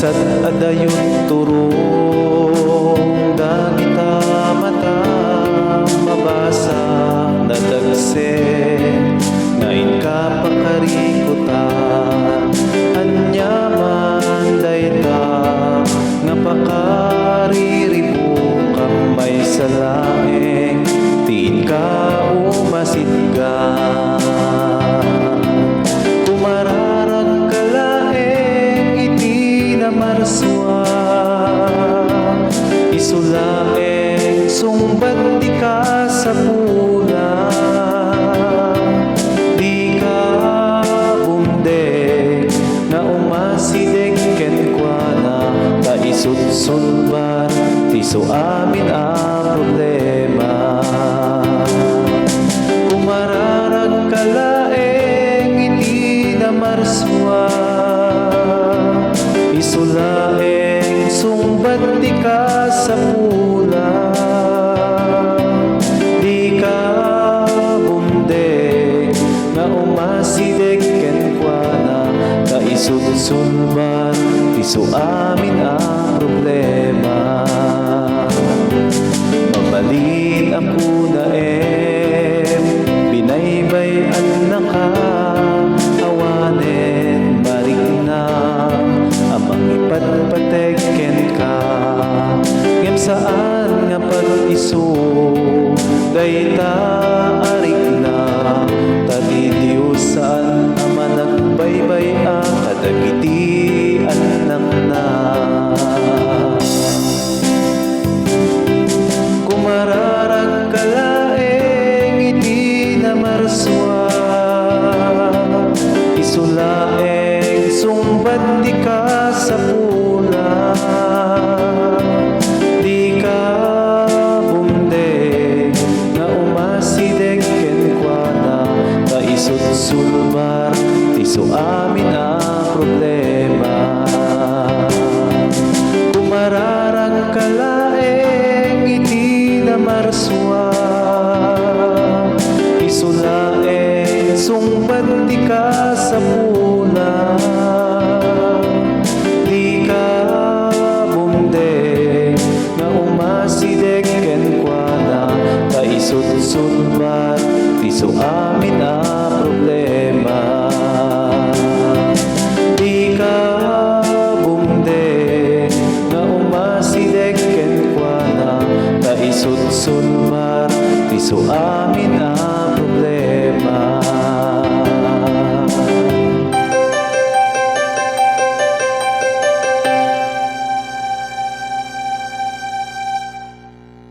sad adayon turong dagita mata mabasa nadagsen ngayon ka pakarikutan anyaman dayta nga pakariribo kamay sa laeng tiin ka umasidga kumararag ka laeng iti na marswa isulaeng sumbat di ka sa pula di ka bumdeg na umasideg ken kwa na ta isutsulbar tiso amin ang problema kumararag ka laeng iti na marswa isulaeng sumbat di ka sa pula di ka bumdeg nga umasideg ken kwa na ta isutsulbar tiso amin ang problema mabalin ako na binaybayan na ka awanen marigna amang ipatpategen ka ngem saan nga pag-iso dayta arik na tadi Diyos saan naman nagbaybay ang kadagiti anak na kumararag ka laeng iti na marswa isulaeng sumbat di ka sa pula di ka bumdeg nga umasideg ken kwa na ta isutsulbar tiso amin ang problema kumararag ka laeng iti na marswa isulaeng sumbat di ka sa pula di ka bumdeg nga umasideg ken kwa na ta isutsulbar tiso amin ang problema di ka bumdeg nga umasideg ken kwa na ta isutsulbar tiso amin ang problema